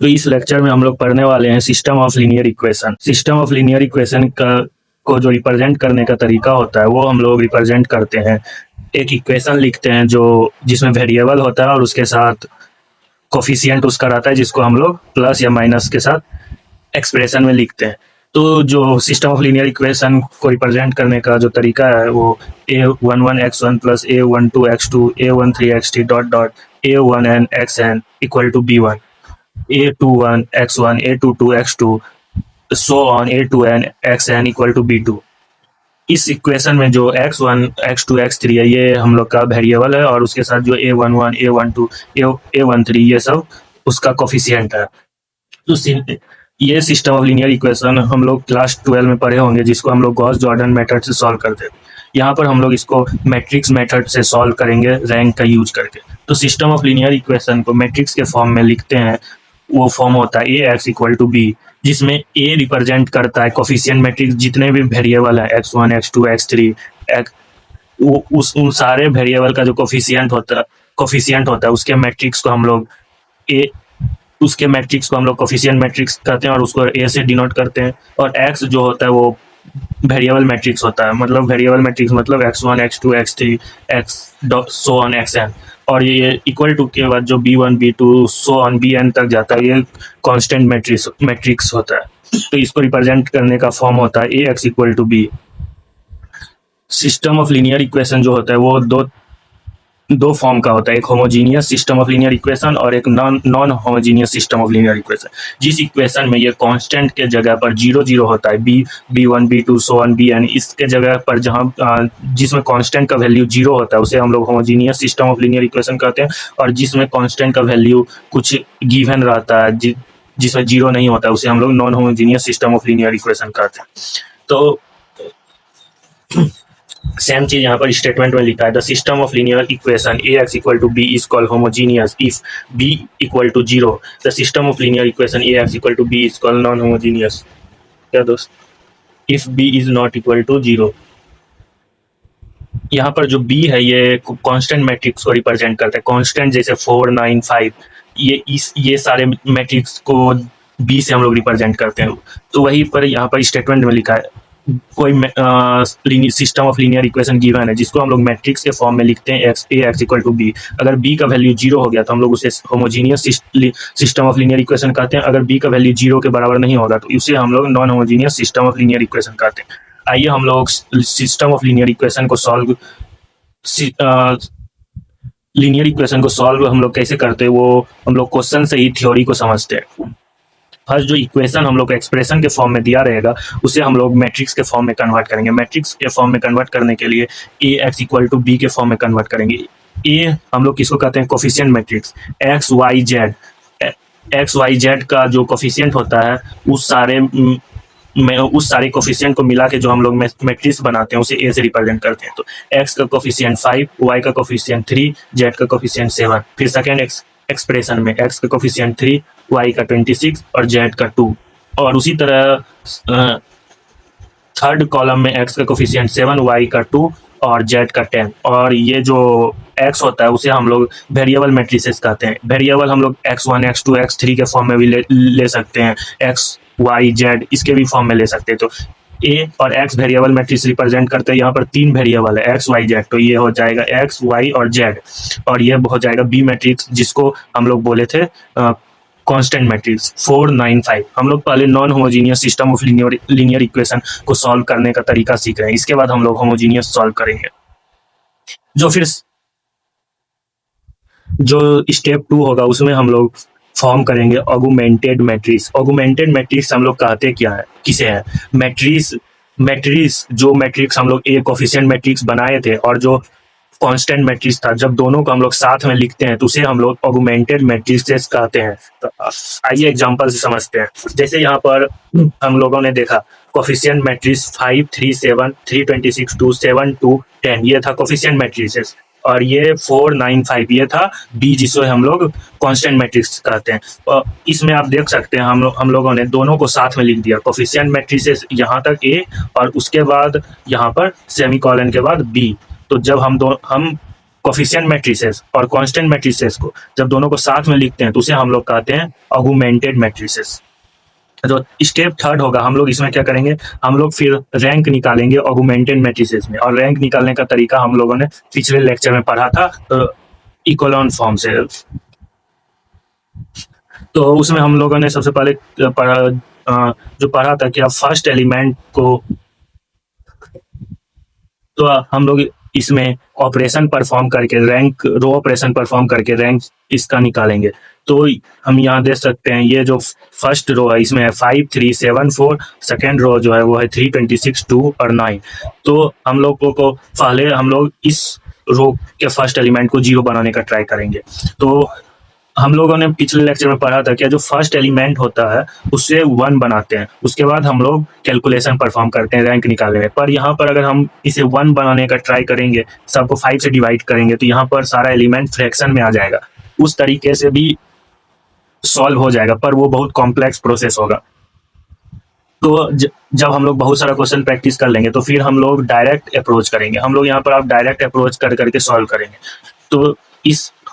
तो इस लेक्चर में हम लोग पढ़ने वाले हैं system of linear equation. System of linear equation का को जो रिप्रेजेंट करने का तरीका होता है वो हम लोग रिप्रेजेंट करते हैं, एक इक्वेशन लिखते हैं जो जिसमें वेरिएबल होता है और उसके साथ कोफिशिएंट उसका रहता है, जिसको हम लोग प्लस या माइनस के साथ एक्सप्रेशन में लिखते हैं। तो जो सिस्टम ऑफ लीनियर इक्वेशन को रिप्रेजेंट करने का जो तरीका है वो a11x1 plus a12x2 a13x3 dot dot a1n xn equal to b1, a21x1 a22x2 so on a2n xn equal to b2। इस इक्वेशन में जो x1 x2 x3 है ये हम लोग का वेरिएबल है और उसके साथ जो a11 a12 a13 ये सब उसका कोफिशिएंट है। तो ये सिस्टम ऑफ लीनियर इक्वेशन हम लोग क्लास 12 में पढ़े होंगे, जिसको हम लोग गॉस जॉर्डन मेथड से सॉल्व करते हैं। यहाँ पर हम लोग इसको मैट्रिक्स मेथड से सॉल्व करेंगे रैंक का यूज करके। तो सिस्टम ऑफ लीनियर इक्वेशन को मैट्रिक्स के फॉर्म में लिखते हैं, वो फॉर्म होता है A X equal to B, जिसमें ए रिप्रेजेंट करता है कोफिशिएंट मैट्रिक्स जितने भी वेरिएबल है x1 x2 x3 उन सारे वेरिएबल का जो कोफिशिएंट होता है उसके मैट्रिक्स को हम लोग कोफिशिएंट मैट्रिक्स कहते हैं और उसको ए से डिनोट करते हैं। और एक्स जो होता है वो वेरिएबल मैट्रिक्स होता है, मतलब वेरिएबल मैट्रिक्स मतलब x1 x2 x3 x so on xn, और ये इक्वल टू के बाद जो b1 b2 so on bn तक जाता है ये कांस्टेंट मैट्रिक्स होता है। तो इसको रिप्रेजेंट करने का फॉर्म होता है A X equal to B. System of linear equation जो होता है वो दो फॉर्म का होता है, एक homogeneous system of linear equation और एक non homogeneous system of linear equation. जिस इक्वेशन में ये कांस्टेंट के जगह पर 0 होता है, b1 b2 so on bn, इसके जगह पर जहां जिसमें कांस्टेंट का वैल्यू 0 होता है उसे हम लोग homogeneous system of linear equation कहते हैं, और जिसमें कांस्टेंट का वैल्यू कुछ गिवन रहता है जिसमें 0 नहीं होता है उसे हम लोग non homogeneous system of linear equation कहते हैं। तो सेम चीज यहाँ पर स्टेटमेंट में लिखा है, the system of linear equation A X equal to B is called homogeneous if B equal to 0। The system of linear equation A X equal to B is called non homogeneous. क्या दोस्त, if B is not equal to 0। यहाँ पर जो B है ये constant matrix को represent करता है, कांस्टेंट जैसे 4 9 5 ये सारे मैट्रिक्स को बी से हम लोग रिप्रेजेंट करते हैं। तो वही पर यहाँ पर स्टेटमेंट में लिखा है कोई system of linear equation given है जिसको हम लोग मैट्रिक्स के फॉर्म में लिखते हैं ए एक्स इक्वल टू बी। अगर बी का वैल्यू 0 हो गया तो हम लोग उसे homogeneous system of linear equation कहते हैं। अगर बी का वैल्यू 0 के बराबर नहीं होगा तो उसे हम लोग non homogeneous system of linear equation कहते हैं। आइए हम लोग सिस्टम ऑफ लीनियर इक्वेशन को सॉल्व हम लोग कैसे करते हैं वो हम लोग क्वेश्चन से ही थ्योरी को समझते हैं। फर्स्ट जो इक्वेशन हम लोग एक्सप्रेशन के फॉर्म में दिया रहेगा उसे हम लोग मैट्रिक्स के फॉर्म में कन्वर्ट करेंगे। मैट्रिक्स के फॉर्म में कन्वर्ट करने के लिए A X equal to B के फॉर्म में कन्वर्ट करेंगे। ए हम लोग किसको कहते हैं, coefficient matrix. X Y Z का जो कोफिशिएंट होता है उस सारे कोफिशिएंट को मिला के जो हम लोग मैट्रिक्स बनाते हैं उसे ए से रिप्रेजेंट करते हैं। तो एक्स का कोफिशिएंट 5, वाई का कोफिशिएंट 3, जेड का कोफिशिएंट 7। फिर सेकेंड एक्सप्रेशन में एक्स का कोफिशिएंट 3, वाई का 26 और जेड का 2। और उसी तरह थर्ड कॉलम में एक्स का कोफिशिएंट 7, वाई का 2 और जेड का 10। और ये जो एक्स होता है उसे हम लोग वेरिएबल मैट्रिसेस कहते हैं। वेरिएबल हम लोग x1 x2 x3 के फॉर्म में भी ले सकते हैं, एक्स वाई जेड इसके भी फॉर्म में ले सकते हैं। तो ए और एक्स वेरिएबल मैट्रिक्स रिप्रेजेंट करते हैं। यहाँ पर 3 वेरिएबल है एक्स वाई जेड, तो ये हो जाएगा एक्स वाई और जेड। और ये हो जाएगा बी मैट्रिक्स जिसको हम लोग बोले थे कांस्टेंट मैट्रिक्स 4 9 5। हम लोग पहले non homogeneous system of linear equation को सॉल्व करने का तरीका सीख रहे हैं, इसके बाद हम लोग होमोजीनियस सॉल्व करेंगे। जो स्टेप 2 होगा उसमें हम लोग फॉर्म करेंगे ऑगुमेंटेड मैट्रिक्स। ऑगुमेंटेड मैट्रिक्स हम लोग कहते किसे है, मैट्रिक्स जो मैट्रिक्स हम लोग ए कोफिशिएंट मैट्रिक्स बनाए थे और जो कांस्टेंट मैट्रिक्स था, जब दोनों को हम लोग साथ में लिखते हैं तो उसे हम लोग ऑगुमेंटेड मैट्रिक्स कहते हैं। तो आइए एग्जांपल से समझते हैं। जैसे यहाँ पर हम लोगों ने देखा कोफिशिएंट मैट्रिक्स 5 3 7 3 26 2 7 2 10 ये था कोफिशिएंट मैट्रिक्स, और ये 4 9 5 ये था बी जिसको हम लोग कांस्टेंट मैट्रिक्स कहते हैं। और इसमें आप देख सकते हैं हम लोगों ने दोनों को साथ में लिख दिया, कोफिशिएंट मैट्रिक्स यहाँ तक ए और उसके बाद यहाँ पर सेमीकोलन के बाद बी। तो जब हम कोफिशिएंट मैट्रिसेस और कांस्टेंट मैट्रिसेस को जब दोनों को साथ में लिखते हैं तो उसे हम लोग कहते हैं ऑगुमेंटेड मैट्रिसेस। जो स्टेप थर्ड होगा, हम लोग इसमें क्या करेंगे, हम लोग फिर रैंक निकालेंगे ऑगुमेंटेड मैट्रिसेस में। और रैंक निकालने का तरीका हम लोगों ने पिछले लेक्चर में पढ़ा था, इकोलॉन फॉर्म से। तो उसमें हम लोगों ने सबसे पहले जो पढ़ा था कि आप फर्स्ट एलिमेंट को, तो हम लोग इसमें ऑपरेशन परफॉर्म करके रैंक, रो ऑपरेशन परफॉर्म करके रैंक इसका निकालेंगे। तो हम यहाँ देख सकते हैं ये जो फर्स्ट रो है इसमें है 5 3 7 4, सेकेंड रो जो है वो है 3 26 2 और 9। तो हम लोगों को पहले हम लोग इस रो के फर्स्ट एलिमेंट को 0 बनाने का ट्राई करेंगे। तो हम लोगों ने पिछले लेक्चर में पढ़ा था कि जो फर्स्ट एलिमेंट होता है उससे 1 बनाते हैं, उसके बाद हम लोग कैलकुलेशन परफॉर्म करते हैं रैंक निकालने में। पर यहाँ पर अगर हम इसे 1 बनाने का ट्राई करेंगे, सबको 5 से डिवाइड करेंगे, तो यहाँ पर सारा एलिमेंट फ्रैक्शन में आ जाएगा। उस तरीके से भी सॉल्व हो जाएगा, पर वो बहुत कॉम्प्लेक्स प्रोसेस होगा। तो जब हम लोग बहुत सारा क्वेश्चन प्रैक्टिस कर लेंगे तो फिर हम लोग डायरेक्ट अप्रोच करेंगे। हम लोग यहाँ पर आप डायरेक्ट अप्रोच कर करके सॉल्व करेंगे। तो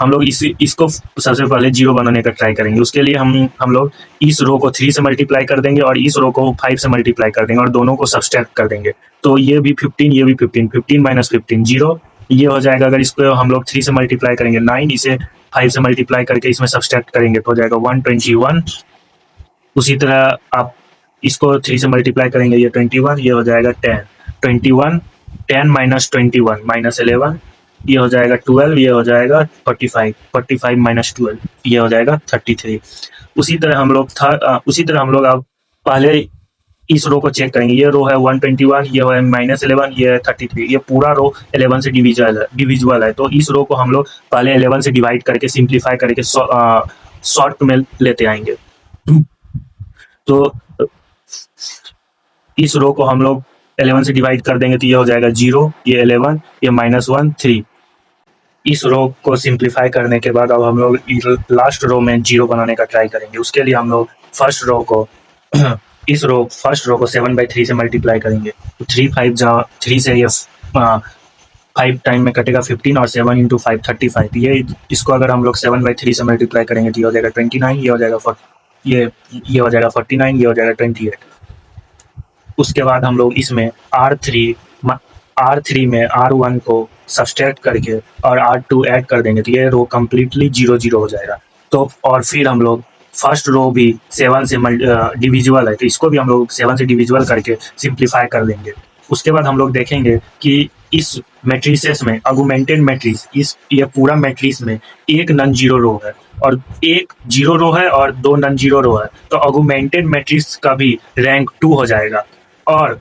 हम लोग इसको सबसे पहले 0 बनाने का ट्राई करेंगे। उसके लिए हम लोग इस रो को 3 से मल्टीप्लाई कर देंगे और इस रो को 5 से मल्टीप्लाई कर देंगे और दोनों को सब्सट्रैक्ट कर देंगे। तो ये भी 15, ये भी 15, 15 माइनस 15 0, ये हो जाएगा। अगर इसको हम लोग 3 से मल्टीप्लाई करेंगे 9, इसे 5 से मल्टीप्लाई करके इसमें सब्सट्रैक्ट करेंगे तो हो जाएगा 121। उसी तरह आप इसको 3 से मल्टीप्लाई करेंगे, ये 21, ये हो जाएगा 10, 21, 10 माइनस 21 माइनस 11, ये हो जाएगा 12, ये हो जाएगा 45, 45 माइनस 12, ये हो जाएगा 33। उसी तरह हम लोग अब पहले इस रो को चेक करेंगे। ये रो है 121, ये है -11, ये है 33। ये पूरा रो 11 से डिविजिबल है। तो इस रो को हम लोग पहले 11 से डिवाइड करके सिंप्लीफाई करके शॉर्ट में लेते आएंगे। तो इस रो को हम लोग 11 से डिवाइड कर देंगे तो ये हो जाएगा 0, ये 11, ये -1 3। इस रो को सिंप्लीफाई करने के बाद अब हम लोग लास्ट रो में 0 बनाने का ट्राई करेंगे। उसके लिए हम लोग फर्स्ट रो को फर्स्ट रो को 7/3 से मल्टीप्लाई करेंगे। तो 3 से ये 5 टाइम में कटेगा 15 और 7 इंटू 5 35। ये इसको अगर हम लोग 7/3 से मल्टीप्लाई करेंगे तो ये हो जाएगा 29, ये हो जाएगा 49, ये हो जाएगा 28। उसके बाद हम लोग इसमें R3 में R1 को सब्सट्रैक्ट करके और R2 ऐड कर देंगे तो ये रो कम्प्लीटली 0 0 हो जाएगा। तो और फिर हम लोग फर्स्ट रो भी 7 से डिविजिबल है तो इसको भी हम लोग 7 से डिविजिबल करके सिंप्लीफाई कर देंगे। उसके बाद हम लोग देखेंगे कि इस मैट्रिसेस में ऑगुमेंटेड मैट्रिक्स, ये पूरा मैट्रिक्स में एक नॉन जीरो रो है और एक जीरो रो है और 2 नॉन जीरो रो है। तो ऑगुमेंटेड मैट्रिक्स का भी रैंक 2 हो जाएगा। और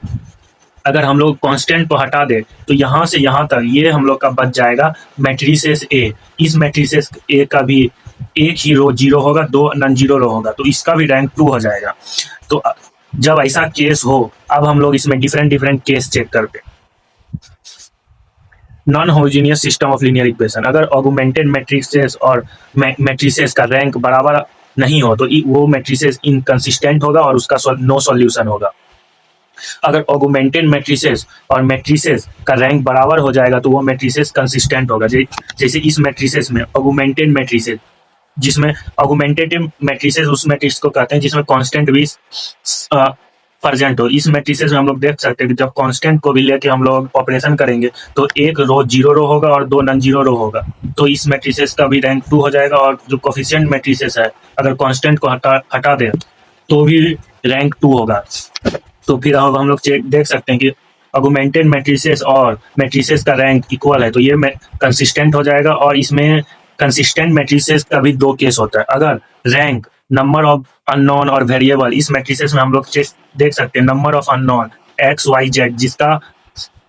अगर हम लोग कांस्टेंट को हटा दें तो यहाँ से यहाँ तक ये हम लोग का बच जाएगा मैट्रिसेस ए। इस मैट्रिसेस ए का भी एक ही रो 0 होगा, 2 नॉन जीरो रो होगा, तो इसका भी रैंक 2 हो जाएगा। तो जब ऐसा केस हो, अब हम लोग इसमें डिफरेंट केस चेक करते हैं। Non homogeneous system of linear equation, अगर ऑगुमेंटेड मैट्रिसेस और मैट्रिसेस का रैंक बराबर नहीं हो तो वो मैट्रिसेस इनकंसिस्टेंट होगा और उसका नो सॉल्यूशन होगा। अगर ऑगुमेंटेड मैट्रिसेस और मैट्रिसेस का रैंक बराबर हो जाएगा तो वो मैट्रिसेस कंसिस्टेंट होगा। जैसे इस मैट्रिसेस में ऑगुमेंटेड मैट्रिसेस, जिसमें ऑगुमेंटेड मैट्रिसेस उस मैट्रिक्स को कहते हैं जिसमें कांस्टेंट भी प्रेजेंट हो। इस मैट्रिसेस में हम लोग देख सकते हैं कि जब कांस्टेंट को भी लेके हम लोग ऑपरेशन करेंगे तो एक रो 0 रो होगा और 2 नॉन जीरो रो होगा, तो इस मैट्रिसेस का भी रैंक 2 हो जाएगा। और जो कोफिशिएंट मैट्रिसेस है, अगर कांस्टेंट को हटा दे तो भी रैंक 2 होगा। तो फिर अब हम लोग देख सकते हैं कि ऑगुमेंटेड मैट्रिसेस और मैट्रिसेस का रैंक इक्वल है तो ये कंसिस्टेंट हो जाएगा। और इसमें कंसिस्टेंट मैट्रिसेस का भी 2 केस होता है। अगर रैंक, नंबर ऑफ अननोन और वेरिएबल, इस मैट्रिसेस में हम लोग देख सकते हैं नंबर ऑफ अननोन XYZ, जिसका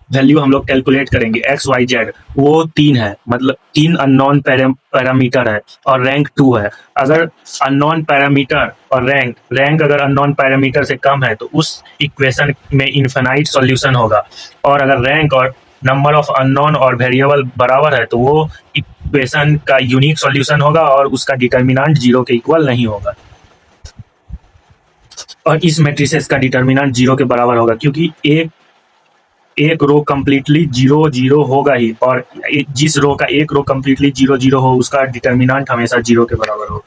वैल्यू हम लोग कैलकुलेट करेंगे XYZ, वो 3 है, मतलब 3 अननोन पैरामीटर है और रैंक 2 है। अगर अननोन पैरामीटर और रैंक अगर अननोन पैरामीटर से कम है तो उस इक्वेशन में इनफिनाइट सॉल्यूशन होगा। और अगर रैंक और नंबर ऑफ अननोन और वेरिएबल बराबर है तो वो इक्वेशन का यूनिक सॉल्यूशन होगा और उसका डिटर्मिनेंट 0 के इक्वल नहीं होगा। और इस मैट्रिसेस का डिटर्मिनेंट 0 के बराबर होगा क्योंकि एक एक रो कंप्लीटली जीरो जीरो होगा ही, और जिस रो का एक रो कंप्लीटली जीरो जीरो हो उसका डिटर्मिनेंट हमेशा जीरो के बराबर हो।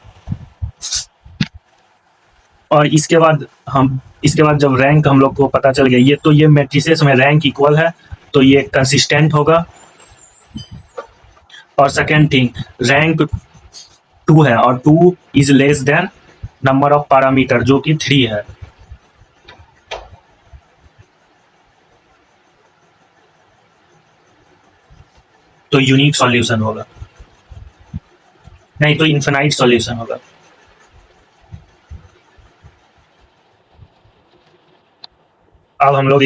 और इसके बाद जब रैंक हम लोग को पता चल गया, ये तो ये मैट्रिसेस में रैंक इक्वल है तो ये कंसिस्टेंट होगा। और सेकेंड थिंग, रैंक 2 है और 2 is less than number of parameter जो कि 3 है। तो यूनिक सॉल्यूशन होगा, नहीं तो इन्फिनाइट सॉल्यूशन होगा। अब हम लोग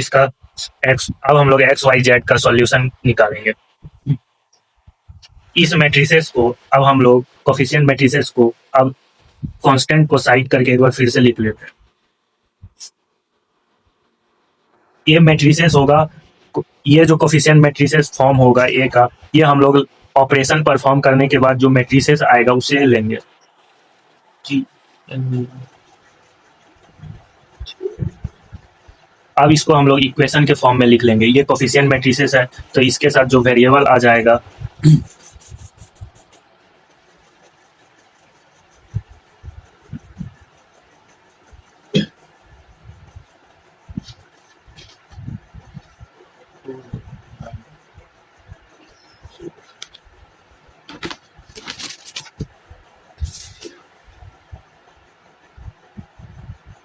एक्स वाई जेड का सॉल्यूशन निकालेंगे। इस मैट्रिसेस को अब हम लोग कोफिशिएंट मैट्रिसेस को अब कांस्टेंट को साइड करके एक बार फिर से लिख लेते हैं। ये मैट्रिसेस होगा, ये जो कोफिशिएंट मैट्रिसेस फॉर्म होगा ए का, ये हम लोग ऑपरेशन परफॉर्म करने के बाद जो मैट्रिसेस आएगा उसे लेंगे। अब इसको हम लोग इक्वेशन के फॉर्म में लिख लेंगे। ये कोफिशिएंट मैट्रिसेस है तो इसके साथ जो वेरिएबल आ जाएगा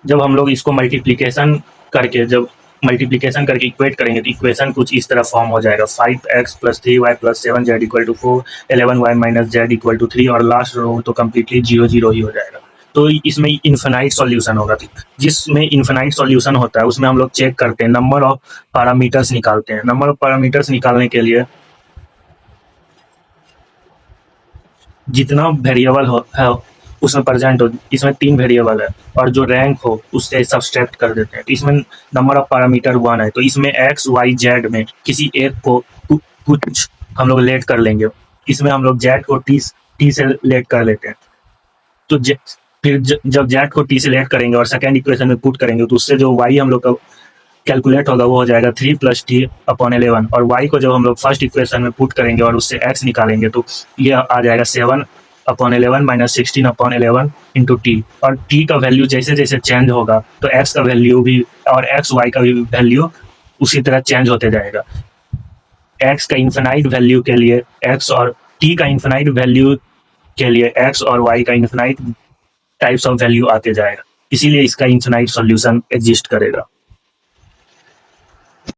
जब हम लोग इसको मल्टीप्लिकेशन करके इक्वेट करेंगे तो इक्वेशन कुछ इस तरह फॉर्म हो जाएगा। 5x + 3y + 7z = 4, 11y - z = 3, और लास्ट रो तो कम्प्लीटली 0 0 ही हो जाएगा। तो इसमें इन्फिनाइट सॉल्यूशन होगा। जिसमें इन्फिनाइट सॉल्यूशन होता है उसमें हम लोग चेक करते हैं, नंबर ऑफ पैरामीटर्स निकालते हैं। नंबर ऑफ पैरामीटर्स निकालने के लिए जितना वेरिएबल है उसमें प्रेजेंट हो, इसमें 3 वेरिएबल है और जो रैंक हो उससे सब्सट्रैक्ट कर देते हैं। तो इसमें नंबर ऑफ पैरामीटर 1 है, तो इसमें एक्स वाई जेड में किसी एक को कुछ हम लोग लेट कर लेंगे। इसमें हम लोग जेड को टी से लेट कर लेते हैं। तो फिर जब जेड को टी से लेट करेंगे और सेकेंड इक्वेशन में पुट करेंगे तो उससे जो वाई हम लोग का कैलकुलेट होगा वो हो जाएगा 3 + t/11, और y को जब हम लोग फर्स्ट इक्वेशन में पुट करेंगे और उससे x निकालेंगे तो ये आ जाएगा 7/11 - 16/11 इंटू टी। और t का वैल्यू जैसे जैसे चेंज होगा तो x का वैल्यू भी और x y का भी वैल्यू उसी तरह चेंज होते जाएगा। x का इन्फिनाइट वैल्यू के लिए x और t का इन्फिनाइट वैल्यू के लिए x और y का इन्फिनाइट टाइप्स ऑफ वैल्यू आते जाएगा, इसीलिए इसका इन्फिनाइट सॉल्यूशन एग्जिस्ट करेगा।